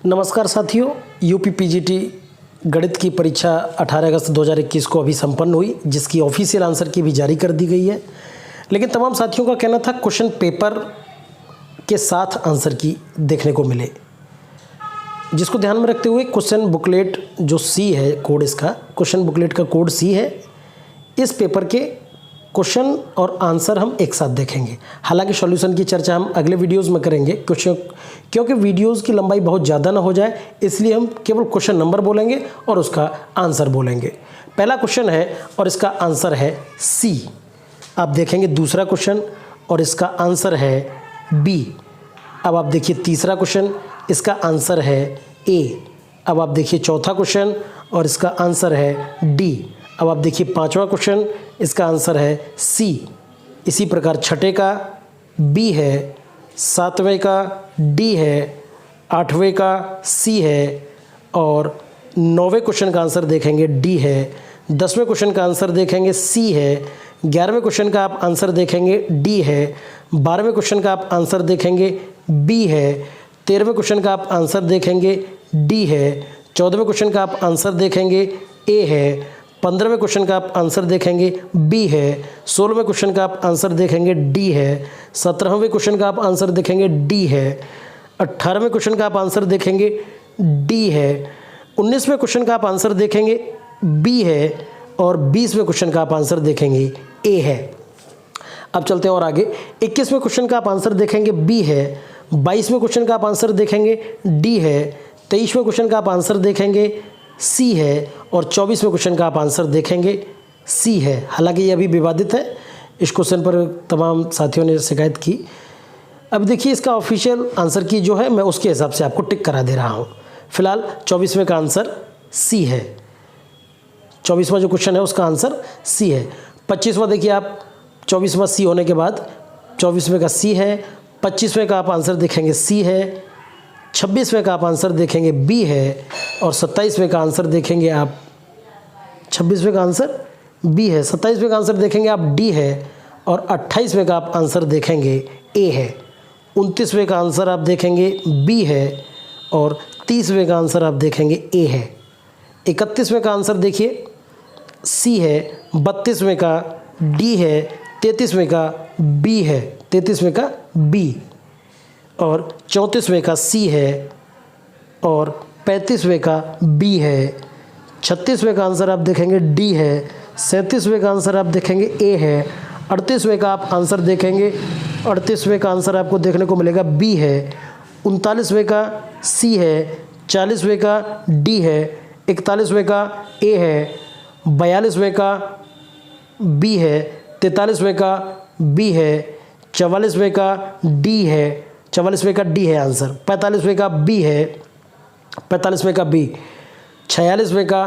नमस्कार साथियों, UP PGT गणित की परीक्षा 18 अगस्त 2021 को अभी संपन्न हुई, जिसकी ऑफिशियल आंसर की भी जारी कर दी गई है। लेकिन तमाम साथियों का कहना था क्वेश्चन पेपर के साथ आंसर की देखने को मिले, जिसको ध्यान में रखते हुए क्वेश्चन बुकलेट जो सी है, कोड इसका क्वेश्चन बुकलेट का कोड सी है, इस पेपर के क्वेश्चन और आंसर हम एक साथ देखेंगे। हालांकि सॉल्यूशन की चर्चा हम अगले वीडियोस में करेंगे, क्योंकि वीडियोस की लंबाई बहुत ज़्यादा ना हो जाए, इसलिए हम केवल क्वेश्चन नंबर बोलेंगे और उसका आंसर बोलेंगे। पहला क्वेश्चन है और इसका आंसर है सी। आप देखेंगे दूसरा क्वेश्चन और इसका आंसर है बी। अब आप देखिए तीसरा क्वेश्चन, इसका आंसर है ए। अब आप देखिए चौथा क्वेश्चन और इसका आंसर है डी। अब आप देखिए पांचवा क्वेश्चन, इसका आंसर है सी। इसी प्रकार छठे का बी है, सातवें का डी है, आठवें का सी है और नौवें क्वेश्चन का आंसर देखेंगे डी है। 10वें क्वेश्चन का आंसर देखेंगे सी है। 11वें क्वेश्चन का आप आंसर देखेंगे डी है। 12वें क्वेश्चन का आप आंसर देखेंगे बी है। 13वें क्वेश्चन का आप आंसर देखेंगे डी है। 14वें क्वेश्चन का आप आंसर देखेंगे ए है। 15वें क्वेश्चन का आप आंसर देखेंगे बी है। 16वें क्वेश्चन का आप आंसर देखेंगे डी है। 17वें क्वेश्चन का आप आंसर देखेंगे डी है। 18वें क्वेश्चन का आप आंसर देखेंगे डी है। 19वें क्वेश्चन का आप आंसर देखेंगे बी है और 20वें क्वेश्चन का आप आंसर देखेंगे ए है। अब चलते हैं और आगे। 21वें क्वेश्चन का आप आंसर देखेंगे बी है। 22वें क्वेश्चन का आप आंसर देखेंगे डी है। 23वें क्वेश्चन का आप आंसर देखेंगे सी है और 24वें क्वेश्चन का आप आंसर देखेंगे सी है। हालांकि ये अभी विवादित है, इस क्वेश्चन पर तमाम साथियों ने शिकायत की। अब देखिए इसका ऑफिशियल आंसर की जो है, मैं उसके हिसाब से आपको टिक करा दे रहा हूँ। फिलहाल 24वें का आंसर सी है। 24वां जो क्वेश्चन है उसका आंसर सी है। 25वां देखिए आप, 24वां सी होने के बाद 24वें का सी है। 25वें का आप आंसर देखेंगे सी है। 26वें का आप आंसर देखेंगे बी है और 27वें का आंसर देखेंगे आप, 26वें का आंसर बी है। 27वें का आंसर देखेंगे आप डी है और 28वें का आप आंसर देखेंगे ए है। 29वें का आंसर आप देखेंगे बी है और 30वें का आंसर आप देखेंगे ए है। 31वें का आंसर देखिए सी है। 32वें का डी है। 33वें का बी है। 33वें का बी और 34वें का सी है और 35वें का बी है। 36वें का आंसर आप देखेंगे डी है। 37वें का आंसर आप देखेंगे ए है। 38वें का आप आंसर देखेंगे, 38वें का आंसर आपको देखने को मिलेगा बी है। 39वें का सी है। 40वें का डी है। 41वें का ए है। 42वें का बी है। 43वें का बी है। 44वें का डी है। 44वें का डी है आंसर। 45वें का बी है। 45वें का बी। 46वें का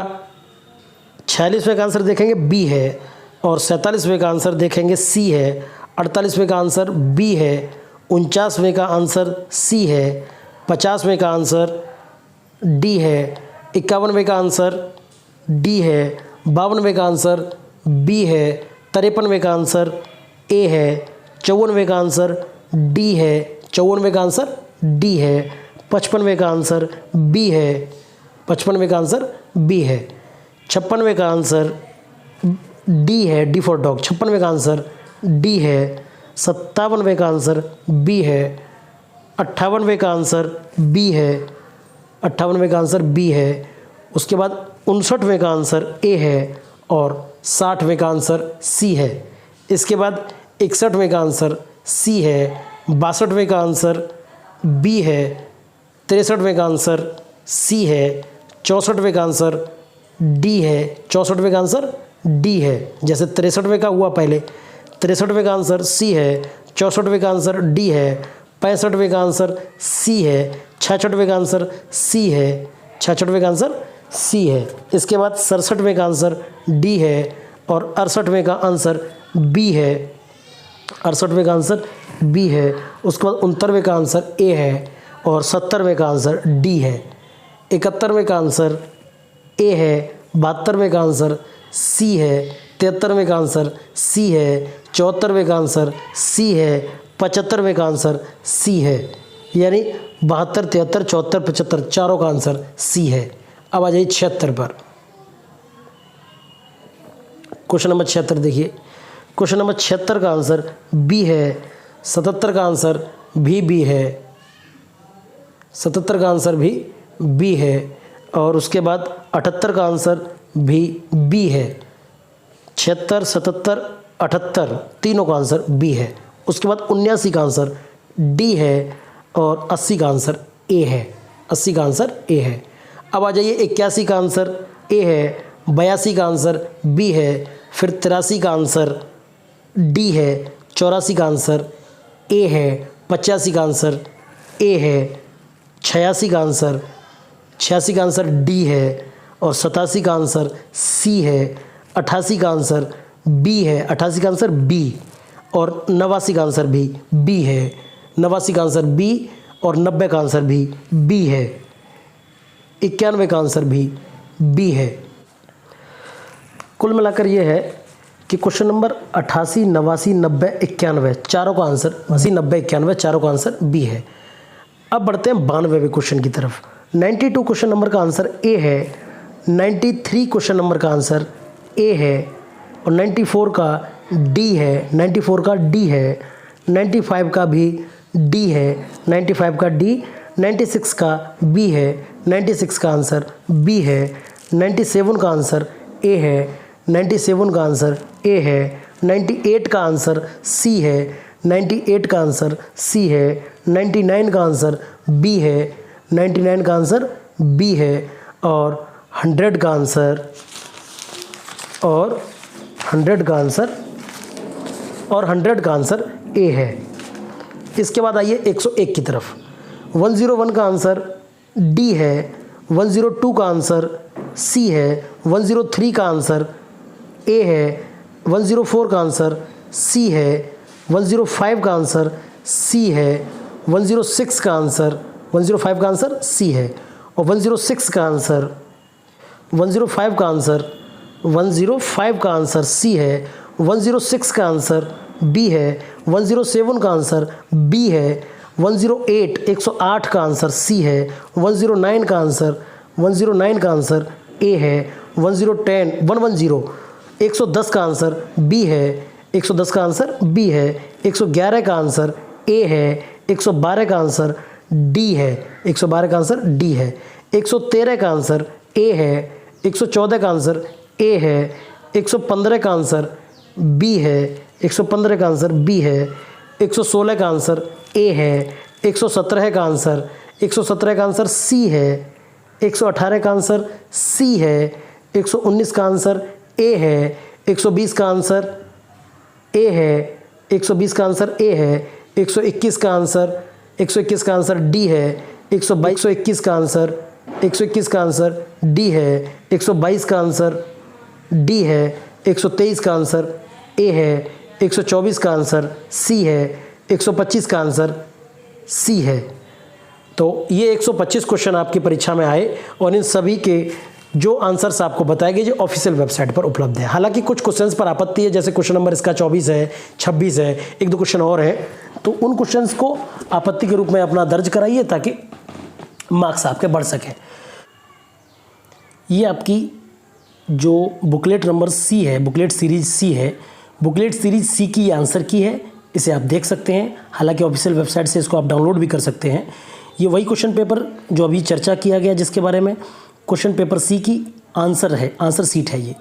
आंसर देखेंगे बी है और 47वें का आंसर देखेंगे सी है। 48वें का आंसर बी है। 49वें का आंसर सी है। 50वें का आंसर डी है। 51वें का आंसर डी है। 52वें का आंसर बी है। 53वें का आंसर ए है। 54वें का आंसर डी है। 54वें का आंसर डी है। 55वें का आंसर बी है। 55वें का आंसर बी है। 56वें का आंसर डी है, डी फॉर डॉग। 56वें का आंसर डी है। 57वें का आंसर बी है। 58वें का आंसर बी है। 58वें का आंसर बी है। उसके बाद 59वें का आंसर ए है और 60वें का आंसर सी है। इसके बाद 61वें का आंसर सी है। 62वें का आंसर बी है। 63वें का आंसर सी है। 64वें का आंसर डी है। 64वें का आंसर डी है, जैसे 63वें का हुआ पहले। 63वें का आंसर सी है। 64वें का आंसर डी है। 65वें का आंसर सी है। 66वें का आंसर सी है। 66वें का आंसर सी है। इसके बाद 67वें का आंसर डी है और 68वें का आंसर बी है। 68वें का आंसर बी है। उसके बाद 69वें का आंसर ए है और 70वें का आंसर डी है। 71वें का आंसर ए है। 72वें का आंसर सी है। 73वें का आंसर सी है। 74वें का आंसर सी है। 75वें का आंसर सी है। यानी 72, 73, 74, 75 चारों का आंसर सी है। अब आ जाइए 76 पर। क्वेश्चन नंबर 76 देखिए, क्वेश्चन नंबर 76 का आंसर बी है। 77 का आंसर भी बी है, 77 का आंसर भी बी है। और उसके बाद 78 का आंसर भी बी है। 76, 77, 78 तीनों का आंसर बी है। उसके बाद 79 का आंसर डी है और 80 का आंसर ए है। 80 का आंसर ए है। अब आ जाइए 81 का आंसर ए है, 82 का आंसर बी है, फिर 83 का आंसर डी है, 84 का आंसर ए है, 85 का आंसर ए है, 86 का आंसर डी है और 87 का आंसर सी है, 88 का आंसर बी है, 88 का आंसर बी और 89 का आंसर भी बी है, 89 का आंसर बी और 90 का आंसर भी बी है, 91 का आंसर भी बी है। कुल मिलाकर ये है कि क्वेश्चन नंबर 88, 89, 90, 91 चारों का आंसर 80, 90, 91 चारों का आंसर बी है। अब बढ़ते हैं 92वें क्वेश्चन की तरफ। 92 क्वेश्चन नंबर का आंसर ए है, 93 क्वेश्चन नंबर का आंसर ए है और 94 का डी है, 94 का डी है, 95 का भी डी है, 95 का डी, 96 का बी है, 96 का आंसर बी है, 97 का आंसर ए है, 97 का आंसर ए है, 98 का आंसर सी है, 98 का आंसर सी है, 99 का आंसर बी है, 99 का आंसर बी है और 100 का आंसर और 100 का आंसर ए है। इसके बाद आइए 101 की तरफ। 101 का आंसर डी है, 102 का आंसर सी है, 103 का आंसर ए है, 104 का आंसर सी है, 105 का आंसर सी है, 105 का आंसर सी है और 105 का आंसर सी है, 106 का आंसर बी है, 107 का आंसर बी है, 108 108 का आंसर सी है, 109 का आंसर ए है, 110 110 का आंसर बी है, 110 का आंसर बी है, 111 का आंसर ए है, 112 का आंसर डी है, 112 का आंसर डी है, 113 का आंसर ए है, 114 का आंसर ए है, 115 का आंसर बी है, 115 का आंसर बी है, 116 का आंसर ए है, 117 का आंसर सी है, 118 का आंसर सी है, 119 का आंसर ए है, 120 का आंसर ए है, 120 का आंसर ए है, 121 का आंसर डी है, 121 का आंसर डी है, 122 का आंसर डी है, 123 का आंसर ए है, 124 का आंसर सी है, 125 का आंसर सी है। तो ये 125 क्वेश्चन आपकी परीक्षा में आए और इन सभी के जो आंसर्स आपको बताए गए जो ऑफिशियल वेबसाइट पर उपलब्ध है। हालांकि कुछ क्वेश्चंस पर आपत्ति है, जैसे क्वेश्चन नंबर इसका 24 है, 26 है, एक दो क्वेश्चन और हैं, तो उन क्वेश्चंस को आपत्ति के रूप में अपना दर्ज कराइए ताकि मार्क्स आपके बढ़ सकें। ये आपकी जो बुकलेट नंबर सी है, बुकलेट सीरीज सी है, बुकलेट सीरीज सी की आंसर की है, इसे आप देख सकते हैं। हालांकि ऑफिशियल वेबसाइट से इसको आप डाउनलोड भी कर सकते हैं। ये वही क्वेश्चन पेपर जो अभी चर्चा किया गया जिसके बारे में, क्वेश्चन पेपर सी की आंसर है, आंसर सीट है ये।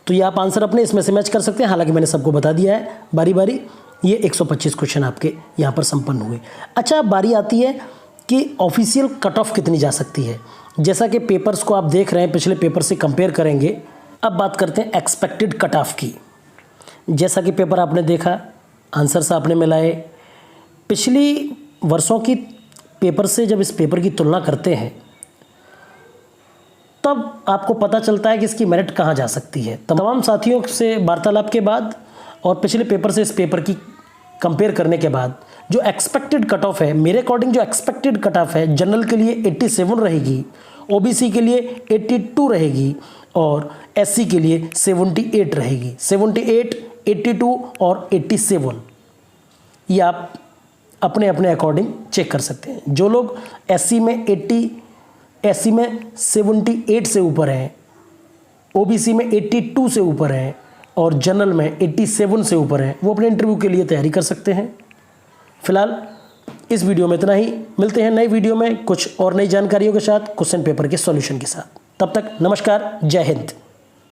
तो ये आप आंसर अपने इसमें से मैच कर सकते हैं। हालांकि मैंने सबको बता दिया है बारी बारी। ये 125 क्वेश्चन आपके यहाँ पर संपन्न हुए। अच्छा, बारी आती है कि ऑफिशियल कट ऑफ कितनी जा सकती है। जैसा कि पेपर्स को आप देख रहे हैं, पिछले पेपर से कंपेयर करेंगे। अब बात करते हैं एक्सपेक्टेड कट ऑफ की। जैसा कि पेपर आपने देखा, आंसर्स आपने मिलाए, पिछली वर्षों की पेपर से जब इस पेपर की तुलना करते हैं तब आपको पता चलता है कि इसकी मेरिट कहाँ जा सकती है। तमाम साथियों से वार्तालाप के बाद और पिछले पेपर से इस पेपर की कंपेयर करने के बाद जो एक्सपेक्टेड कट ऑफ है, मेरे अकॉर्डिंग जो एक्सपेक्टेड कट ऑफ है, जनरल के लिए 87 रहेगी, ओबीसी के लिए 82 रहेगी और एससी के लिए 78 रहेगी। 78, 82 और 87 ये आप अपने अपने अकॉर्डिंग चेक कर सकते हैं। जो लोग SC में 80, SC में 78 से ऊपर हैं, OBC में 82 से ऊपर हैं और जनरल में 87 से ऊपर हैं, वो अपने इंटरव्यू के लिए तैयारी कर सकते हैं। फिलहाल इस वीडियो में इतना ही। मिलते हैं नई वीडियो में कुछ और नई जानकारियों के साथ, क्वेश्चन पेपर के सॉल्यूशन के साथ। तब तक नमस्कार, जय हिंद।